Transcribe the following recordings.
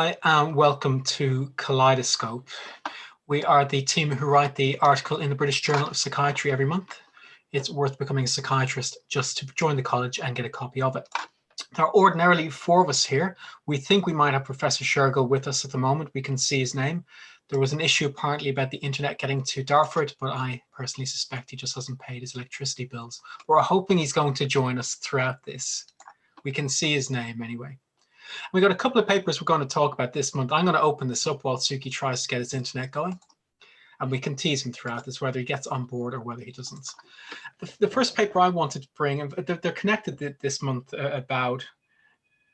Hi, and welcome to Kaleidoscope. We are the team who write the article in the British Journal of Psychiatry every month. It's worth becoming a psychiatrist just to join the college and get a copy of it. There are ordinarily 4 of us here. We think we might have Professor Shergill with us at the moment. We can see his name. There was an issue apparently about the internet getting to Dartford, but I personally suspect he just hasn't paid his electricity bills. We're hoping he's going to join us throughout this. We can see his name anyway. We've got a couple of papers we're going to talk about this month. I'm going to open this up while Suki tries to get his internet going. And we can tease him throughout this, whether he gets on board or whether he doesn't. The first paper I wanted to bring, and they're connected this month about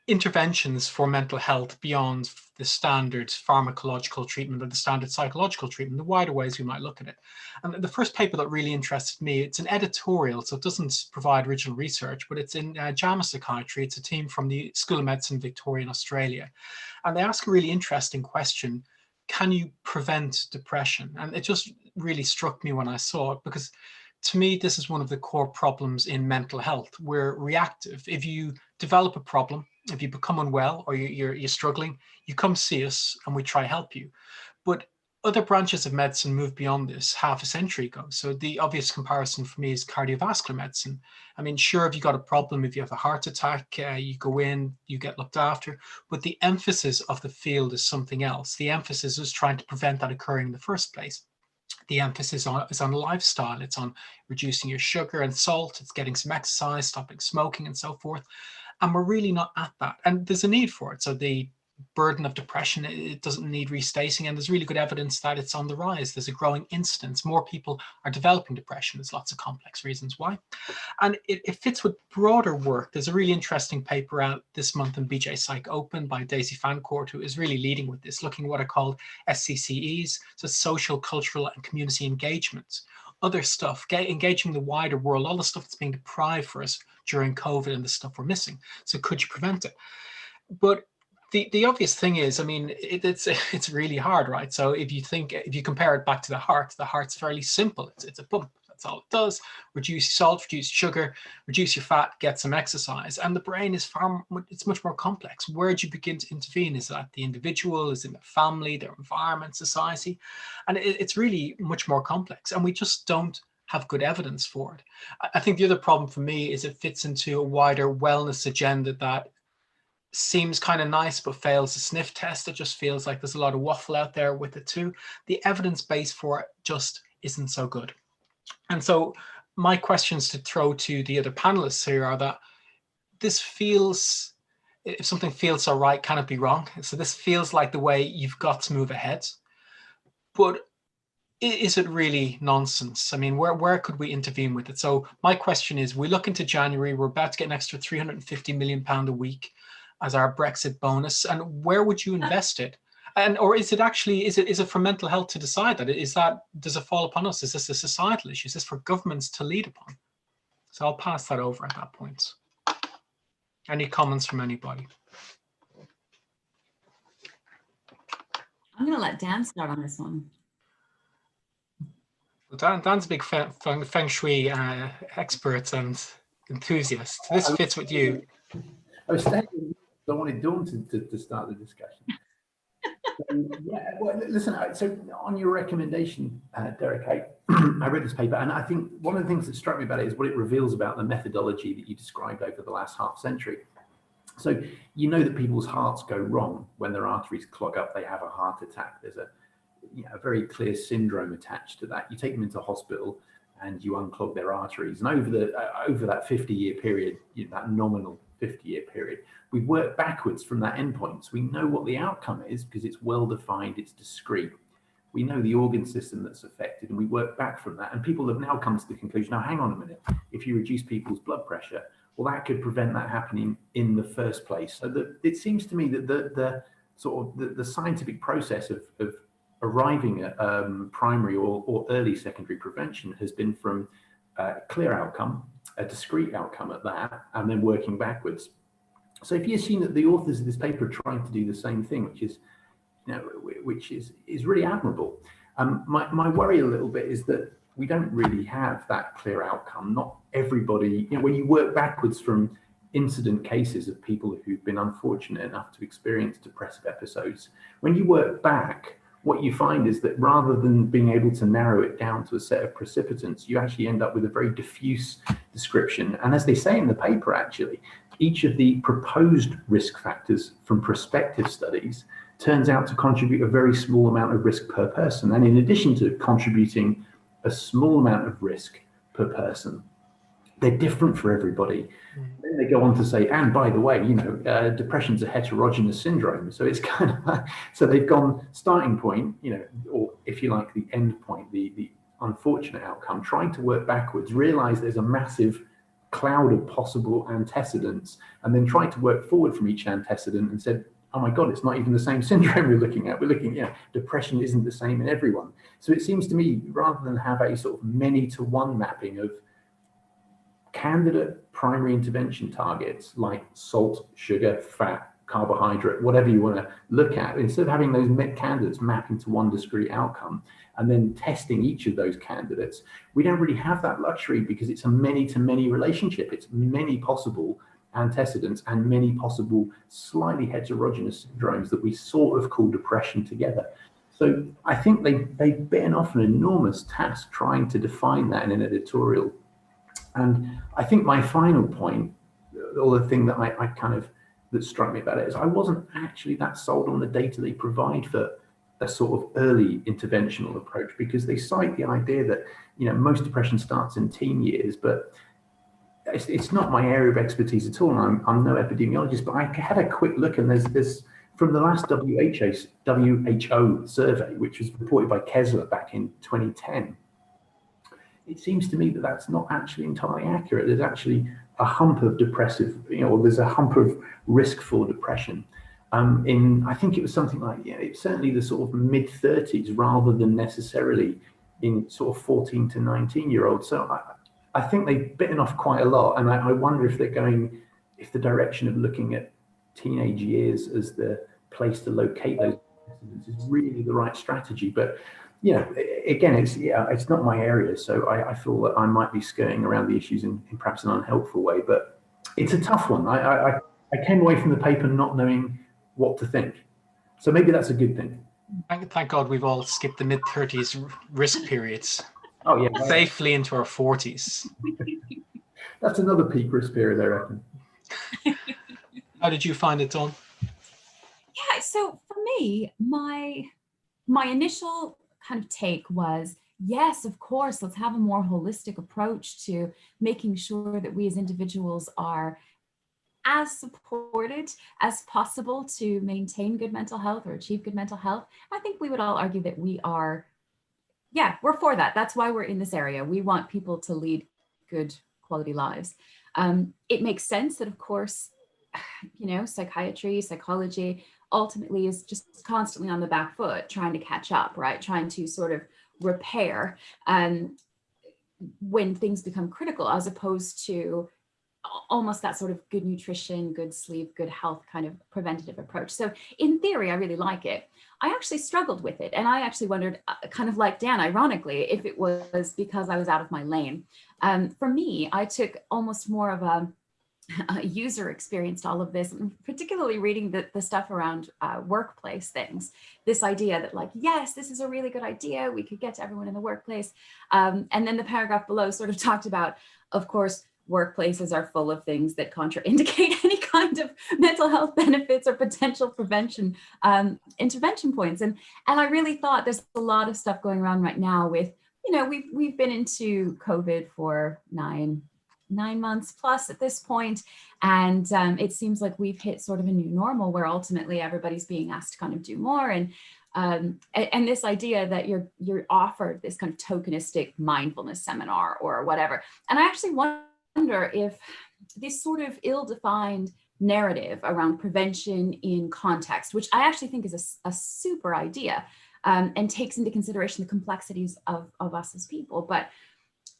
interventions for mental health beyond the standard pharmacological treatment or the standard psychological treatment, the wider ways we might look at it. And the first paper that really interested me, it's an editorial, so it doesn't provide original research, but it's in JAMA Psychiatry. It's a team from the School of Medicine Victoria in Australia. And they ask a really interesting question: can you prevent depression? And it just really struck me when I saw it, because to me, this is one of the core problems in mental health. We're reactive. If you develop a problem, if you become unwell or you're struggling, you come see us and we try to help you. But other branches of medicine moved beyond this half a century ago. So the obvious comparison for me is cardiovascular medicine. I mean, sure, if you got a problem, if you have a heart attack, you go in, you get looked after, but the emphasis of the field is something else. The emphasis is trying to prevent that occurring in the first place. The emphasis is on lifestyle. It's on reducing your sugar and salt. It's getting some exercise, stopping smoking and so forth. And we're really not at that. And there's a need for it. So the burden of depression, it doesn't need restating. And there's really good evidence that it's on the rise. There's a growing incidence. More people are developing depression. There's lots of complex reasons why. And it fits with broader work. There's a really interesting paper out this month in BJ Psych Open by Daisy Fancourt, who is really leading with this, looking at what are called SCCEs, so social, cultural, and community engagement. Other stuff, engaging the wider world, all the stuff that's being deprived for us during COVID and the stuff we're missing. So could you prevent it? But the obvious thing is, I mean, it's really hard, right? So if you compare it back to the heart's fairly simple. It's a pump. That's all it does. Reduce salt, reduce sugar, reduce your fat, get some exercise. And the brain is it's much more complex. Where do you begin to intervene? Is that the individual? Is it the family, their environment, society? And it's really much more complex. And we just don't have good evidence for it. I think the other problem for me is it fits into a wider wellness agenda that seems kind of nice, but fails the sniff test. It just feels like there's a lot of waffle out there with it too. The evidence base for it just isn't so good. And so my questions to throw to the other panelists here are that this feels, if something feels so right, can it be wrong? So this feels like the way you've got to move ahead. But is it really nonsense? I mean, where could we intervene with it? So my question is, we look into January, we're about to get an extra £350 million a week as our Brexit bonus. And where would you invest it? And or is it actually, is it for mental health to decide that? Does it fall upon us? Is this a societal issue? Is this for governments to lead upon? So I'll pass that over at that point. Any comments from anybody? I'm going to let Dan start on this one. Dan's a big feng shui expert and enthusiast. This fits with you. I was thinking, I wanted Dawn to start the discussion. So, yeah, well, listen, so on your recommendation, Derek, I read this paper, and I think one of the things that struck me about it is what it reveals about the methodology that you described over the last half century. So you know that people's hearts go wrong when their arteries clog up, they have a heart attack. There's a very clear syndrome attached to that. You take them into hospital and you unclog their arteries. And over that 50-year period, that nominal 50-year period, we work backwards from that endpoint. So we know what the outcome is because it's well-defined, it's discrete. We know the organ system that's affected and we work back from that. And people have now come to the conclusion, now hang on a minute, if you reduce people's blood pressure, well, that could prevent that happening in the first place. So it seems to me that the scientific process of arriving at primary or early secondary prevention has been from a clear outcome, a discrete outcome at that, and then working backwards. So if you assume that the authors of this paper are trying to do the same thing, which is really admirable, my worry a little bit is that we don't really have that clear outcome. Not everybody, when you work backwards from incident cases of people who've been unfortunate enough to experience depressive episodes, when you work back, what you find is that rather than being able to narrow it down to a set of precipitants, you actually end up with a very diffuse description. And as they say in the paper, actually, each of the proposed risk factors from prospective studies turns out to contribute a very small amount of risk per person. And in addition to contributing a small amount of risk per person, they're different for everybody. Then they go on to say, and by the way, depression's a heterogeneous syndrome. So it's kind of, so they've gone starting point, or if you like, the end point, the unfortunate outcome, trying to work backwards, realize there's a massive cloud of possible antecedents, and then trying to work forward from each antecedent and said, oh my God, it's not even the same syndrome we're looking at. We're looking, depression isn't the same in everyone. So it seems to me, rather than have a sort of many-to-one mapping of candidate primary intervention targets like salt, sugar, fat, carbohydrate, whatever you want to look at, instead of having those candidates map into one discrete outcome and then testing each of those candidates, we don't really have that luxury because it's a many-to-many relationship. It's many possible antecedents and many possible slightly heterogeneous syndromes that we sort of call depression together. So I think they've bitten off an enormous task trying to define that in an editorial. And I think my final point, or the thing that that struck me about it, is I wasn't actually that sold on the data they provide for a sort of early interventional approach, because they cite the idea that most depression starts in teen years, but it's not my area of expertise at all. And I'm no epidemiologist, but I had a quick look, and there's from the last WHO survey, which was reported by Kessler back in 2010. It seems to me that that's not actually entirely accurate. There's actually a hump of depressive, there's a hump of risk for depression. I think it was something like, it's certainly the sort of mid-30s rather than necessarily in sort of 14 to 19-year-olds. So I think they've bitten off quite a lot. And I wonder if if the direction of looking at teenage years as the place to locate those incidents is really the right strategy. But again, it's not my area, so I feel that I might be skirting around the issues in perhaps an unhelpful way, but it's a tough one. I came away from the paper not knowing what to think, so maybe that's a good thing. Thank God we've all skipped the mid-30s risk periods. Oh yeah, safely into our 40s. That's another peak risk period, I reckon. How did you find it, Dawn? Yeah, so for me, my initial kind of take was, yes, of course, let's have a more holistic approach to making sure that we as individuals are as supported as possible to maintain good mental health or achieve good mental health. I think we would all argue that we are, we're for that. That's why we're in this area. We want people to lead good quality lives. It makes sense that, of course, psychiatry, psychology ultimately is just constantly on the back foot, trying to catch up, right? Trying to sort of repair when things become critical, as opposed to almost that sort of good nutrition, good sleep, good health kind of preventative approach. So in theory, I really like it. I actually struggled with it. And I actually wondered, kind of like Dan, ironically, if it was because I was out of my lane. For me, I took almost more of a user experience to all of this, particularly reading the stuff around workplace things. This idea that like, yes, this is a really good idea. We could get to everyone in the workplace. And then the paragraph below sort of talked about, of course, workplaces are full of things that contraindicate any kind of mental health benefits or potential prevention intervention points. And I really thought there's a lot of stuff going around right now with, we've been into COVID for nine months plus at this point. And it seems like we've hit sort of a new normal where ultimately everybody's being asked to kind of do more. And this idea that you're offered this kind of tokenistic mindfulness seminar or whatever. And I actually wonder if this sort of ill-defined narrative around prevention in context, which I actually think is a super idea and takes into consideration the complexities of us as people. But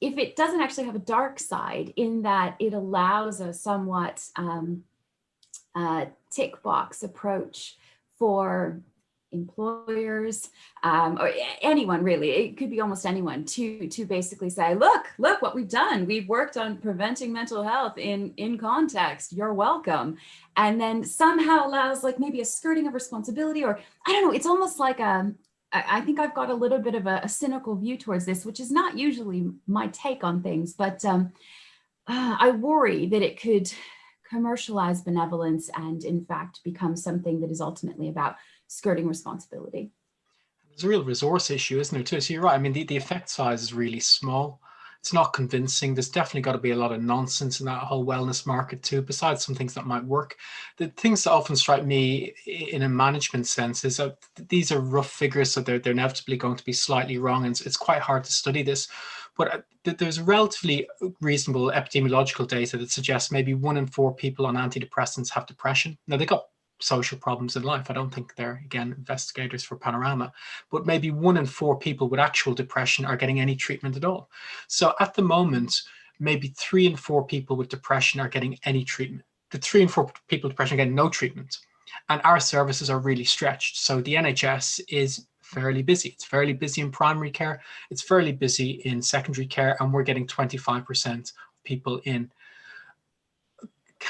if it doesn't actually have a dark side in that it allows a somewhat tick box approach for employers, or anyone really, it could be almost anyone, to basically say, look what we've done. We've worked on preventing mental health in context. You're welcome. And then somehow allows like maybe a skirting of responsibility, or I don't know, it's almost like I think I've got a little bit of a cynical view towards this, which is not usually my take on things, but I worry that it could commercialize benevolence and in fact become something that is ultimately about skirting responsibility. There's a real resource issue, isn't there, too? So you're right. I mean, the effect size is really small. It's not convincing. There's definitely got to be a lot of nonsense in that whole wellness market too, besides some things that might work. The things that often strike me in a management sense is that these are rough figures, so they're inevitably going to be slightly wrong, and it's quite hard to study this. But there's relatively reasonable epidemiological data that suggests maybe 1 in 4 people on antidepressants have depression. Now, they got social problems in life. I don't think they're, again, investigators for Panorama, but maybe 1 in 4 people with actual depression are getting any treatment at all. So at the moment, maybe 3 in 4 people with depression are getting any treatment. The 3 in 4 people with depression are getting no treatment. And our services are really stretched. So the NHS is fairly busy. It's fairly busy in primary care. It's fairly busy in secondary care. And we're getting 25% of people in.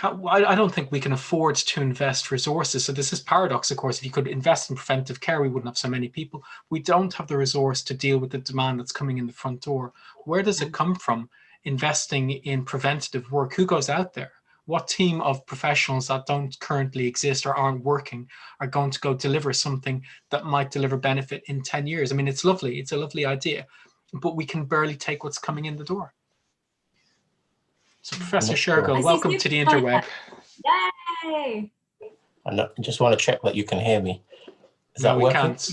I don't think we can afford to invest resources. So this is paradox, of course. If you could invest in preventive care, we wouldn't have so many people. We don't have the resource to deal with the demand that's coming in the front door. Where does it come from? Investing in preventative work. Who goes out there? What team of professionals that don't currently exist or aren't working are going to go deliver something that might deliver benefit in 10 years? I mean, it's lovely. It's a lovely idea, but we can barely take what's coming in the door. So Professor Shergill, welcome to the interweb. Yay! I just want to check that you can hear me. Is No, that we working? can't.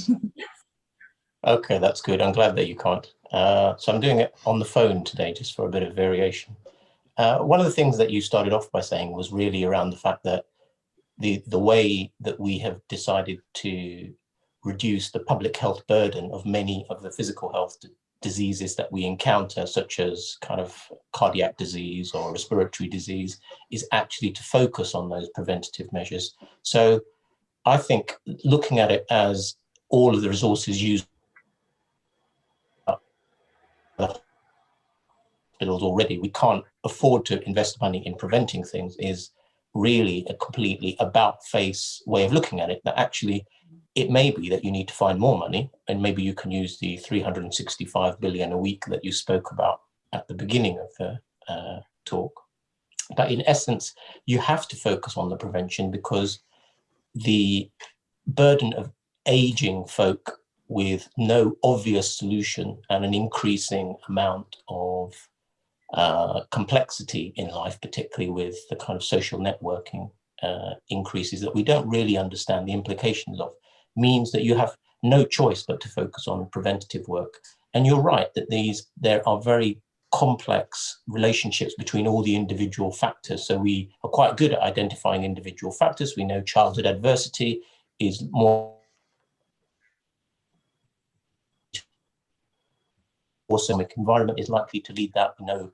Okay, that's good. I'm glad that you can't. So I'm doing it on the phone today, just for a bit of variation. One of the things that you started off by saying was really around the fact that the way that we have decided to reduce the public health burden of many of the physical health diseases that we encounter, such as kind of cardiac disease or respiratory disease, is actually to focus on those preventative measures. So I think looking at it as all of the resources used hospitals already, we can't afford to invest money in preventing things, is really a completely about-face way of looking at it, that actually it may be that you need to find more money, and maybe you can use the 365 billion a week that you spoke about at the beginning of the talk. But in essence, you have to focus on the prevention, because the burden of aging folk with no obvious solution and an increasing amount of complexity in life, particularly with the kind of social networking increases that we don't really understand the implications of, means that you have no choice but to focus on preventative work. And you're right that there are very complex relationships between all the individual factors. So we are quite good at identifying individual factors. We know childhood adversity is more economic environment is likely to lead that. We know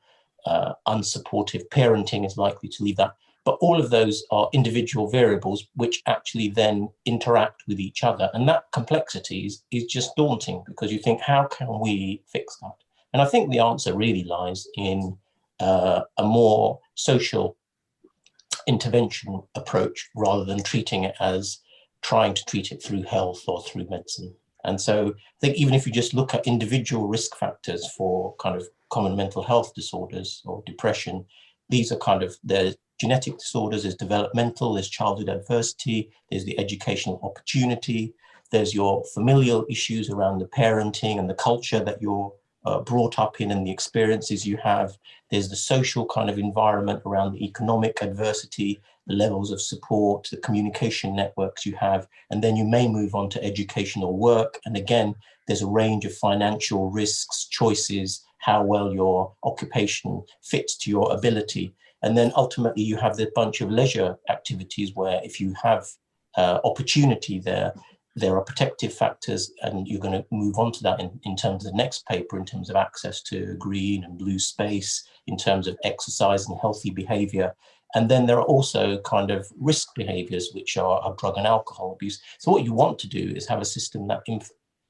unsupportive parenting is likely to lead that. But all of those are individual variables which actually then interact with each other. And that complexity is just daunting, because you think, how can we fix that? And I think the answer really lies in a more social intervention approach, rather than treating it as trying to treat it through health or through medicine. And so I think even if you just look at individual risk factors for kind of common mental health disorders or depression, these are kind of, there's genetic disorders, there's developmental, there's childhood adversity, there's the educational opportunity, there's your familial issues around the parenting and the culture that you're brought up in and the experiences you have. There's the social kind of environment around the economic adversity, the levels of support, the communication networks you have, and then you may move on to educational work. And again, there's a range of financial risks, choices, how well your occupation fits to your ability. And then ultimately you have the bunch of leisure activities where if you have opportunity there are protective factors, and you're going to move on to that in terms of the next paper, in terms of access to green and blue space, in terms of exercise and healthy behavior. And then there are also kind of risk behaviors, which are drug and alcohol abuse. So what you want to do is have a system that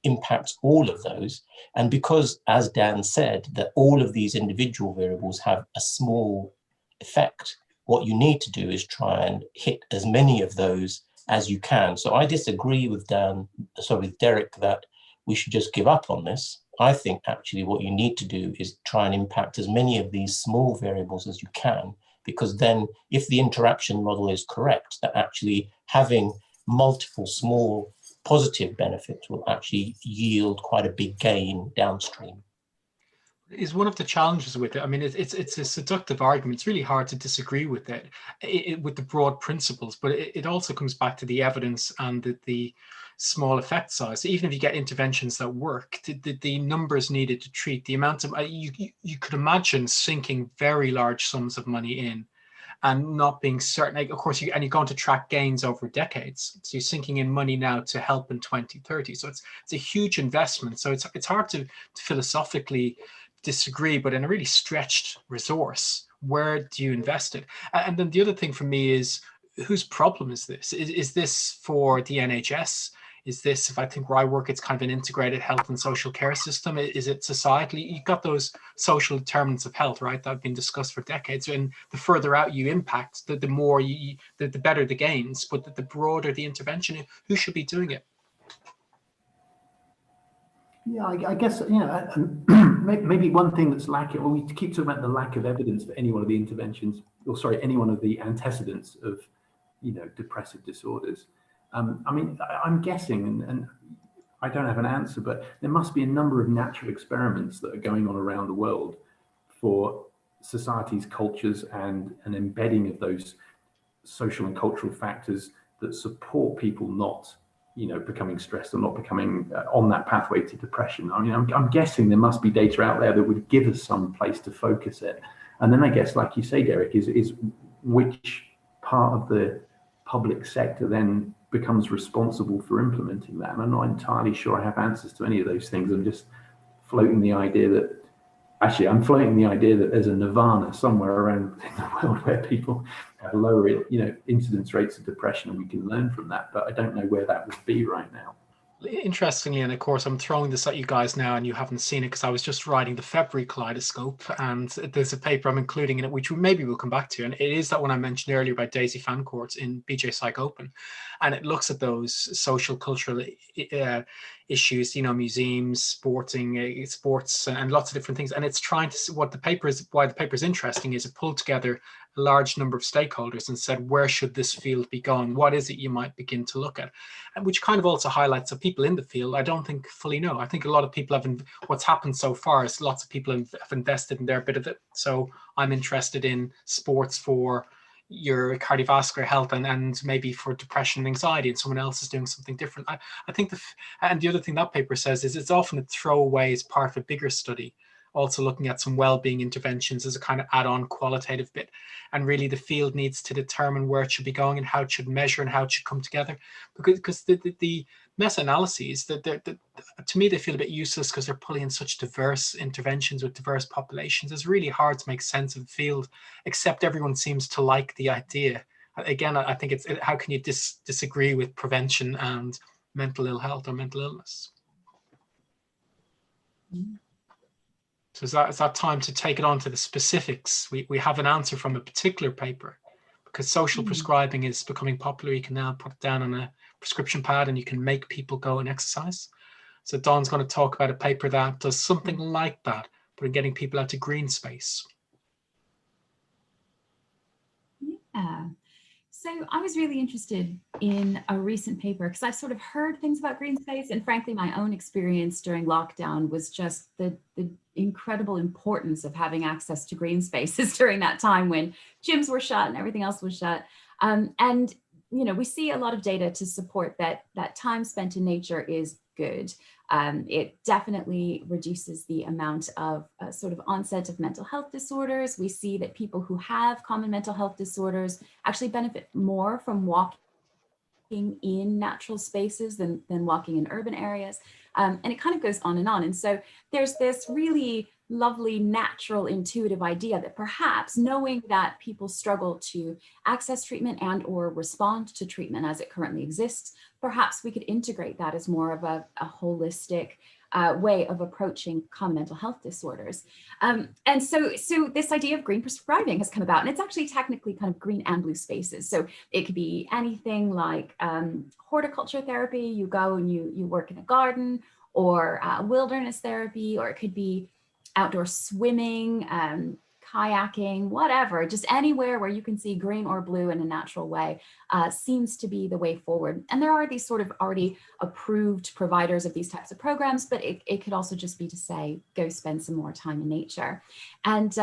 impacts all of those. And because, as Dan said, that all of these individual variables have a small effect, what you need to do is try and hit as many of those as you can. So I disagree with Derek that we should just give up on this. I think actually what you need to do is try and impact as many of these small variables as you can, because then if the interaction model is correct, that actually having multiple small positive benefits will actually yield quite a big gain downstream. Is one of the challenges with it. I mean, it's a seductive argument. It's really hard to disagree with it, with the broad principles, but it also comes back to the evidence and the small effect size. So even if you get interventions that work, the numbers needed to treat, the amount of, you could imagine sinking very large sums of money in and not being certain. Like, of course, you're going to track gains over decades. So you're sinking in money now to help in 2030. So it's a huge investment. So it's hard to philosophically disagree, but in a really stretched resource, where do you invest it? And then the other thing for me is, whose problem is this? Is this for the NHS? Is this, if I think where I work, it's kind of an integrated health and social care system? Is it societally? You've got those social determinants of health, right, that have been discussed for decades. And the further out you impact, the more the better the gains, but the broader the intervention, who should be doing it? Yeah, I guess, maybe one thing that's lacking, well, we keep talking about the lack of evidence for any one of the interventions, or sorry, any one of the antecedents of, depressive disorders. I mean, I'm guessing, and I don't have an answer, but there must be a number of natural experiments that are going on around the world for societies, cultures, and an embedding of those social and cultural factors that support people not becoming stressed or not becoming on that pathway to depression. I mean, I'm guessing there must be data out there that would give us some place to focus it. And then I guess, like you say, Derek, is which part of the public sector then becomes responsible for implementing that? And I'm not entirely sure I have answers to any of those things. I'm just floating the idea that, actually, I'm floating the idea that there's a nirvana somewhere around in the world where people have lower, incidence rates of depression, and we can learn from that. But I don't know where that would be right now. Interestingly, and of course, I'm throwing this at you guys now, and you haven't seen it because I was just writing the February Kaleidoscope, and there's a paper I'm including in it, which maybe we'll come back to, and it is that one I mentioned earlier by Daisy Fancourt in BJ Psych Open, and it looks at those social cultural issues, museums, sports, and lots of different things, and it's trying to see what the paper is. Why the paper is interesting is it pulled together a large number of stakeholders and said, where should this field be going? What is it you might begin to look at? And which kind of also highlights that people in the field, I don't think fully know. I think a lot of people what's happened so far is lots of people have invested in their bit of it. So I'm interested in sports for your cardiovascular health and maybe for depression and anxiety, and someone else is doing something different. I think and the other thing that paper says is it's often a throwaway as part of a bigger study, also looking at some well-being interventions as a kind of add-on qualitative bit. And really the field needs to determine where it should be going and how it should measure and how it should come together. Because the meta-analyses, to me, they feel a bit useless because they're pulling in such diverse interventions with diverse populations. It's really hard to make sense of the field, except everyone seems to like the idea. Again, I think it's how can you disagree with prevention and mental ill health or mental illness? Mm-hmm. So is that time to take it on to the specifics? We have an answer from a particular paper, because social prescribing is becoming popular. You can now put it down on a prescription pad and you can make people go and exercise. So Dawn's going to talk about a paper that does something like that, but in getting people out to green space. Yeah. So I was really interested in a recent paper because I've sort of heard things about green space, and frankly, my own experience during lockdown was just the incredible importance of having access to green spaces during that time when gyms were shut and everything else was shut. And we see a lot of data to support that time spent in nature is good. It definitely reduces the amount of sort of onset of mental health disorders. We see that people who have common mental health disorders actually benefit more from walking in natural spaces than walking in urban areas. And it kind of goes on and on. And so there's this really lovely, natural, intuitive idea that perhaps knowing that people struggle to access treatment and or respond to treatment as it currently exists, perhaps we could integrate that as more of a holistic way of approaching common mental health disorders. And so this idea of green prescribing has come about, and it's actually technically kind of green and blue spaces. So it could be anything like horticulture therapy, you go and you work in a garden, or wilderness therapy, or it could be outdoor swimming, kayaking, whatever, just anywhere where you can see green or blue in a natural way seems to be the way forward. And there are these sort of already approved providers of these types of programs, but it could also just be to say, go spend some more time in nature. And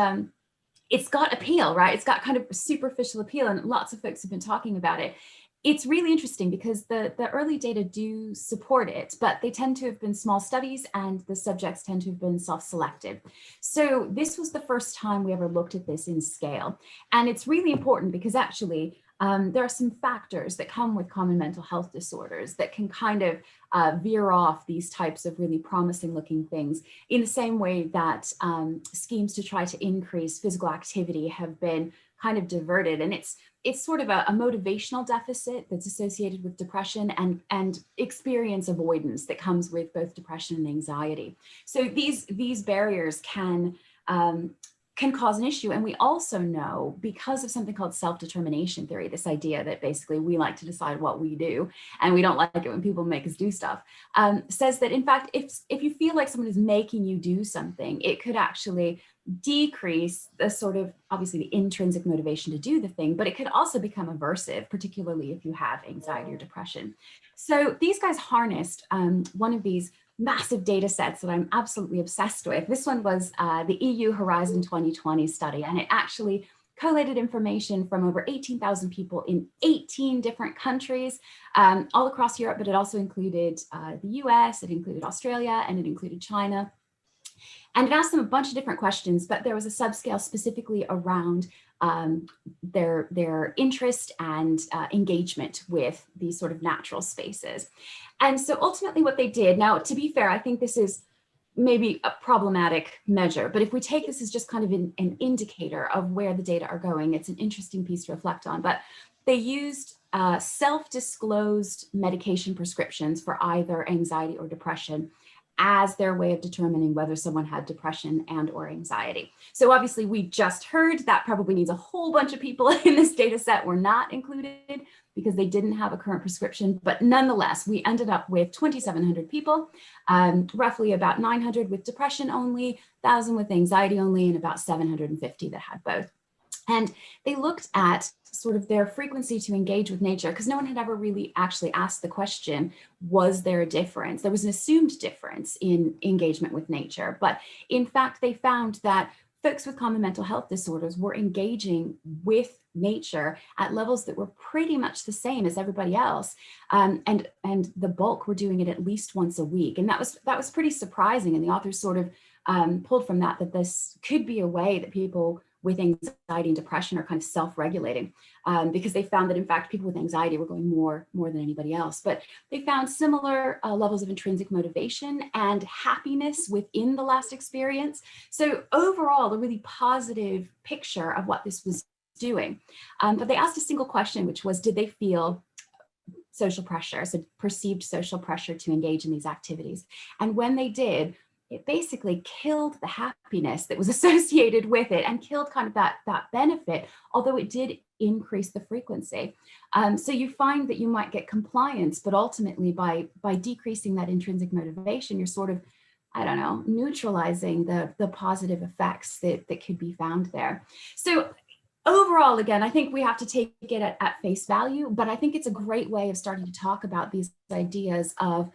it's got appeal, right? It's got kind of superficial appeal, and lots of folks have been talking about it. It's really interesting because the early data do support it, but they tend to have been small studies and the subjects tend to have been self-selected. So this was the first time we ever looked at this in scale. And it's really important because actually there are some factors that come with common mental health disorders that can kind of veer off these types of really promising looking things in the same way that schemes to try to increase physical activity have been kind of diverted. And it's sort of a motivational deficit that's associated with depression and experience avoidance that comes with both depression and anxiety. So these barriers can cause an issue. And we also know, because of something called self-determination theory, this idea that basically we like to decide what we do and we don't like it when people make us do stuff, says that in fact, if you feel like someone is making you do something, it could actually decrease the sort of, obviously the intrinsic motivation to do the thing, but it could also become aversive, particularly if you have anxiety or depression. So these guys harnessed one of these massive data sets that I'm absolutely obsessed with. This one was the EU Horizon 2020 study, and it actually collated information from over 18,000 people in 18 different countries all across Europe, but it also included the US, it included Australia, and it included China. And it asked them a bunch of different questions, but there was a subscale specifically around their interest and engagement with these sort of natural spaces. And so ultimately what they did, now to be fair, I think this is maybe a problematic measure, but if we take this as just kind of an indicator of where the data are going, it's an interesting piece to reflect on. But they used self-disclosed medication prescriptions for either anxiety or depression as their way of determining whether someone had depression and or anxiety. So obviously we just heard that probably means a whole bunch of people in this data set were not included because they didn't have a current prescription. But nonetheless, we ended up with 2,700 people, roughly about 900 with depression only, 1,000 with anxiety only, and about 750 that had both. And they looked at sort of their frequency to engage with nature, because no one had ever really actually asked the question, was there a difference? There was an assumed difference in engagement with nature. But in fact, they found that folks with common mental health disorders were engaging with nature at levels that were pretty much the same as everybody else. And the bulk were doing it at least once a week. And that was pretty surprising. And the authors sort of pulled from that this could be a way that people with anxiety and depression are kind of self-regulating, because they found that in fact people with anxiety were going more than anybody else. But they found similar levels of intrinsic motivation and happiness within the last experience. So overall, a really positive picture of what this was doing. But they asked a single question, which was, did they feel social pressure, so perceived social pressure to engage in these activities? And when they did, it basically killed the happiness that was associated with it and killed kind of that benefit, although it did increase the frequency. So you find that you might get compliance, but ultimately by decreasing that intrinsic motivation, you're sort of, I don't know, neutralizing the positive effects that could be found there. So overall, again, I think we have to take it at face value, but I think it's a great way of starting to talk about these ideas of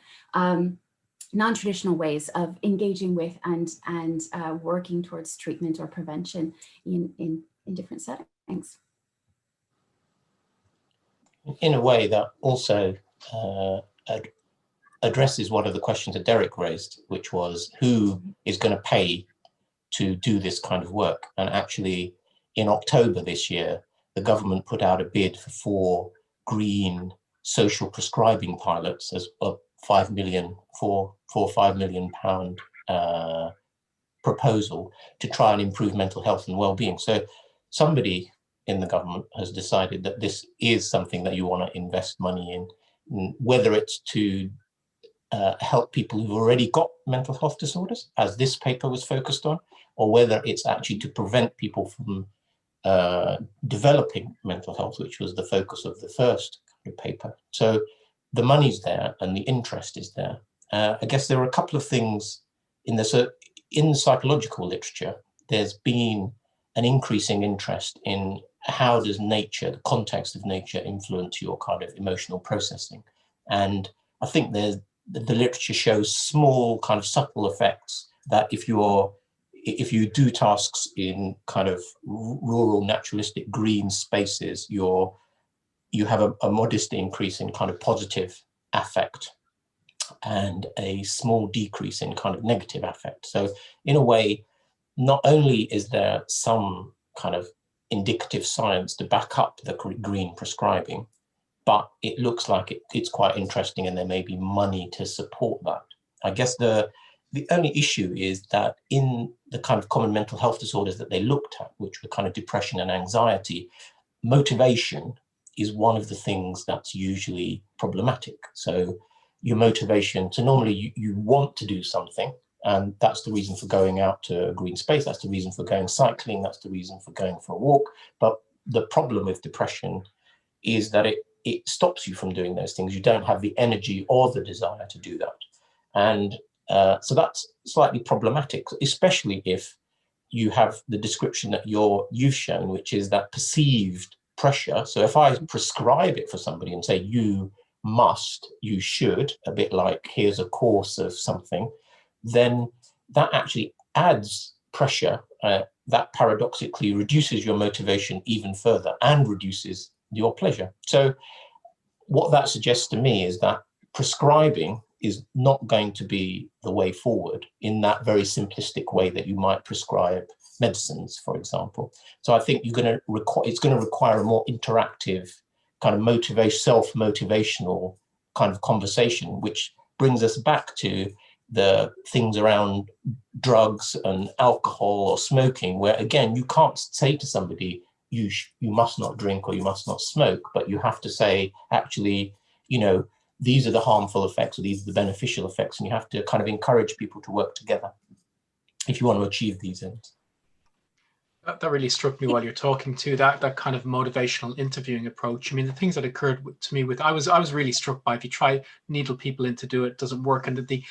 non-traditional ways of engaging with and working towards treatment or prevention in different settings. In a way that also addresses one of the questions that Derek raised, which was who is going to pay to do this kind of work. And actually in October this year, the government put out a bid for 4 green social prescribing pilots as 4 or 5 million pound proposal to try and improve mental health and well-being. So somebody in the government has decided that this is something that you want to invest money in, whether it's to help people who've already got mental health disorders, as this paper was focused on, or whether it's actually to prevent people from developing mental health, which was the focus of the first paper. So the money's there and the interest is there. I guess there are a couple of things in this. In psychological literature, there's been an increasing interest in how does nature, the context of nature, influence your kind of emotional processing. And I think the literature shows small kind of subtle effects that if you do tasks in kind of rural, naturalistic, green spaces, you have a modest increase in kind of positive affect and a small decrease in kind of negative affect. So in a way, not only is there some kind of indicative science to back up the green prescribing, but it looks like it's quite interesting and there may be money to support that. I guess the only issue is that in the kind of common mental health disorders that they looked at, which were kind of depression and anxiety, motivation is one of the things that's usually problematic. So your motivation to normally you want to do something, and that's the reason for going out to a green space, that's the reason for going cycling, that's the reason for going for a walk. But the problem with depression is that it stops you from doing those things. You don't have the energy or the desire to do that. And so that's slightly problematic, especially if you have the description that you've shown, which is that perceived pressure. So if I prescribe it for somebody and say, you must, you should, a bit like here's a course of something, then that actually adds pressure that paradoxically reduces your motivation even further and reduces your pleasure. So what that suggests to me is that prescribing is not going to be the way forward in that very simplistic way that you might prescribe medicines, for example. So I think it's going to require a more interactive kind of self-motivational kind of conversation, which brings us back to the things around drugs and alcohol or smoking, where again, you can't say to somebody, you must not drink or you must not smoke, but you have to say, actually, these are the harmful effects or these are the beneficial effects, and you have to kind of encourage people to work together if you want to achieve these ends. That really struck me while you're talking too, that kind of motivational interviewing approach. I mean, the things that occurred to me I was really struck by, if you try needle people in to do it, doesn't work. And the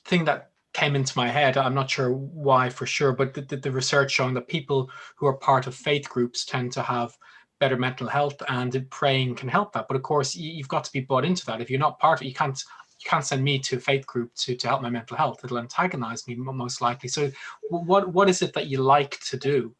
thing that came into my head, I'm not sure why for sure, but the research showing that people who are part of faith groups tend to have better mental health, and praying can help that. But of course, you've got to be bought into that. If you're not part of it, you can't send me to a faith group to help my mental health. It'll antagonize me most likely. So what is it that you like to do?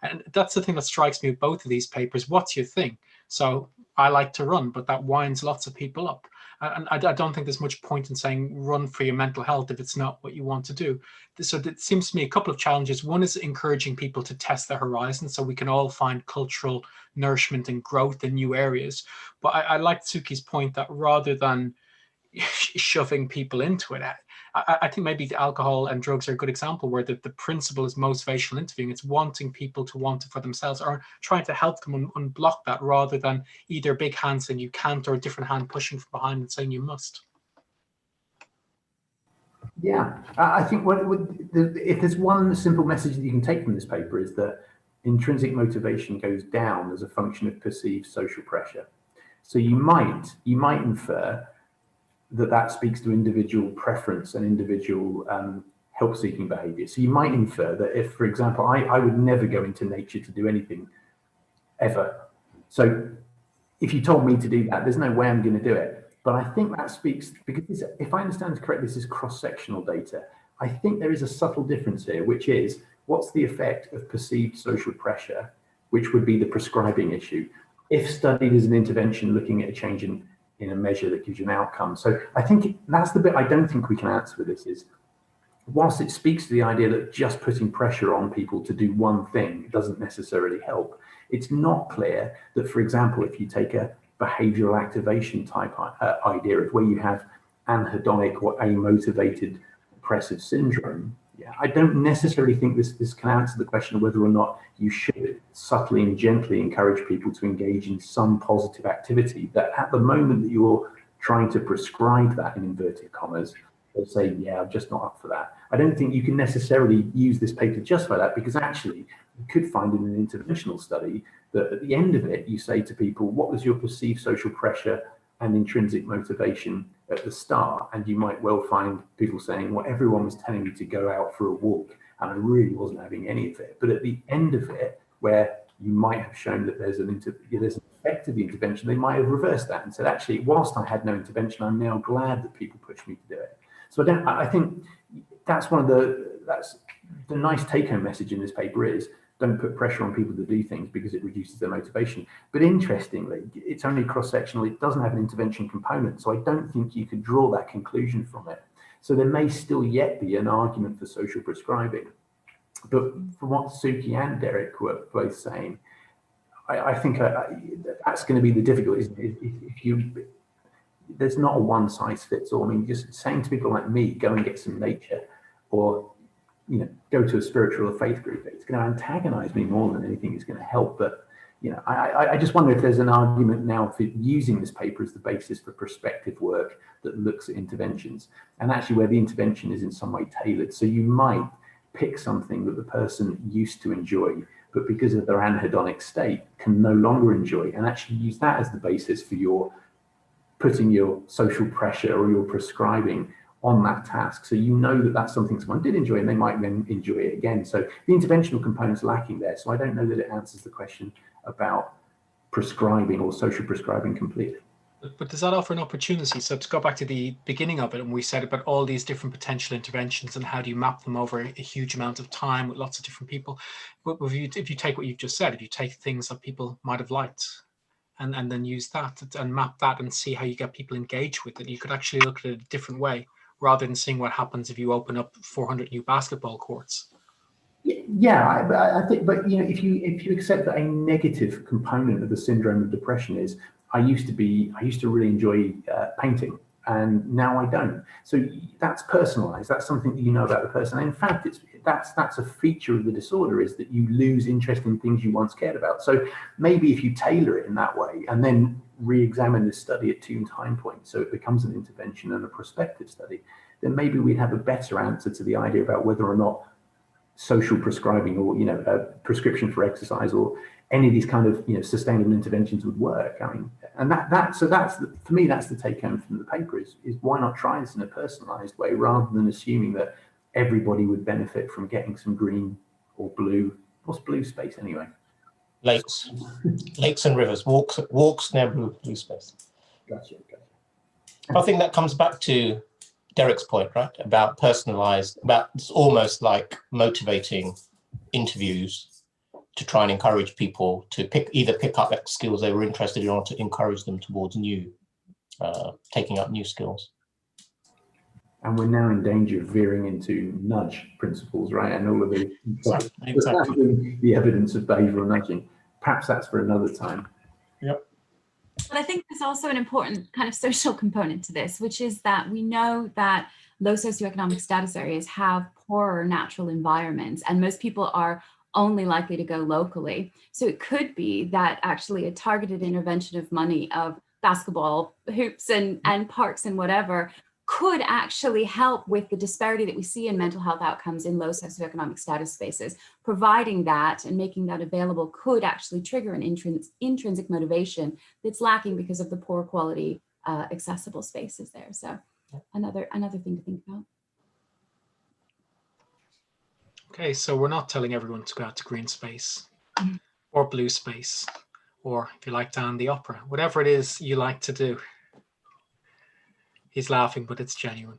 And that's the thing that strikes me with both of these papers. What's your thing? So I like to run, but that winds lots of people up. And I don't think there's much point in saying run for your mental health if it's not what you want to do. So it seems to me a couple of challenges. One is encouraging people to test their horizons so we can all find cultural nourishment and growth in new areas. But I like Suki's point that rather than shoving people into it, I think maybe the alcohol and drugs are a good example where the principle is motivational interviewing. It's wanting people to want it for themselves, or trying to help them unblock that, rather than either a big hand saying you can't or a different hand pushing from behind and saying you must. Yeah, I think if there's one simple message that you can take from this paper, is that intrinsic motivation goes down as a function of perceived social pressure. So you might infer that speaks to individual preference and individual help-seeking behavior. So you might infer that if, for example, I would never go into nature to do anything ever. So if you told me to do that, there's no way I'm going to do it. But I think that speaks, because if I understand this correctly, this is cross-sectional data. I think there is a subtle difference here, which is what's the effect of perceived social pressure, which would be the prescribing issue, if studied as an intervention looking at a change in a measure that gives you an outcome. So I think that's the bit I don't think we can answer with this, is whilst it speaks to the idea that just putting pressure on people to do one thing doesn't necessarily help, it's not clear that, for example, if you take a behavioral activation type idea of where you have anhedonic or amotivated depressive syndrome, yeah, I don't necessarily think this can answer the question of whether or not you should subtly and gently encourage people to engage in some positive activity that at the moment that you're trying to prescribe that, in inverted commas, they'll say, yeah, I'm just not up for that. I don't think you can necessarily use this paper to justify that, because actually you could find in an interventional study that at the end of it, you say to people, what was your perceived social pressure and intrinsic motivation at the start? And you might well find people saying, well, everyone was telling me to go out for a walk and I really wasn't having any of it. But at the end of it, where you might have shown that there's an effect of the intervention, they might have reversed that and said, actually, whilst I had no intervention, I'm now glad that people pushed me to do it. So I think that's the nice take-home message in this paper is, don't put pressure on people to do things because it reduces their motivation. But interestingly, it's only cross-sectional. It doesn't have an intervention component. So I don't think you could draw that conclusion from it. So there may still yet be an argument for social prescribing. But from what Suki and Derek were both saying, I think that's going to be the difficulty, isn't it? There's not a one size fits all. I mean, just saying to people like me, go and get some nature, or go to a spiritual or faith group, it's going to antagonize me more than anything is going to help. But I just wonder if there's an argument now for using this paper as the basis for prospective work that looks at interventions, and actually where the intervention is in some way tailored. So you might pick something that the person used to enjoy, but because of their anhedonic state can no longer enjoy, and actually use that as the basis for your putting your social pressure or your prescribing on that task. So that that's something someone did enjoy and they might then enjoy it again. So the interventional component's lacking there. So I don't know that it answers the question about prescribing or social prescribing completely. But does that offer an opportunity? So to go back to the beginning of it, and we said about all these different potential interventions and how do you map them over a huge amount of time with lots of different people. But if you take what you've just said, if you take things that people might have liked and then use that and map that and see how you get people engaged with it, you could actually look at it a different way, rather than seeing what happens if you open up 400 new basketball courts. Yeah, I think, but if you accept that a negative component of the syndrome of depression is, I used to really enjoy painting, and now I don't. So that's personalized. That's something that you know about the person. And in fact, that's a feature of the disorder, is that you lose interest in things you once cared about. So maybe if you tailor it in that way and then re-examine this study at 2 time points, so it becomes an intervention and a prospective study, then maybe we'd have a better answer to the idea about whether or not social prescribing or a prescription for exercise or any of these kind of sustainable interventions would work. I mean, and for me, that's the take home from the paper is why not try this in a personalized way, rather than assuming that everybody would benefit from getting some green or blue. What's blue space anyway? Lakes and rivers, walks near blue space. Gotcha. I think that comes back to Derek's point, right? About personalized, about it's almost like motivating interviews to try and encourage people to either pick up skills they were interested in or to encourage them towards taking up new skills. And we're now in danger of veering into nudge principles, right? And all of the exactly. the evidence of behavioral nudging. Perhaps that's for another time. Yep. But I think there's also an important kind of social component to this, which is that we know that low socioeconomic status areas have poorer natural environments, and most people are only likely to go locally. So it could be that actually a targeted intervention of money, of basketball hoops and parks and whatever, could actually help with the disparity that we see in mental health outcomes in low socioeconomic status spaces. Providing that and making that available could actually trigger an intrinsic motivation that's lacking because of the poor quality accessible spaces there. So another thing to think about. Okay, so we're not telling everyone to go out to green space or blue space, or if you like, Dan, the opera, whatever it is you like to do. He's laughing, but it's genuine.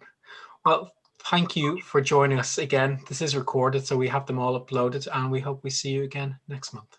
Well, thank you for joining us again. This is recorded, so we have them all uploaded, and we hope we see you again next month.